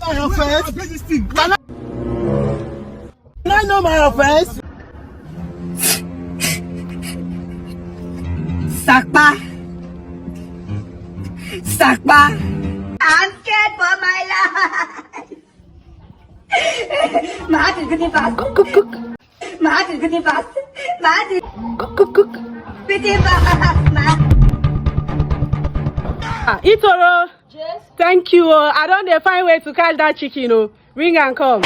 my offense? Can I know my offense? Sakpa. I'm scared for my life. Martin, could you pass? Cook. Martin, could you pass? Martin. Cook. Pity pass. Itoro. Yes. Thank you. I don't find way to catch that chicken. Ring and come.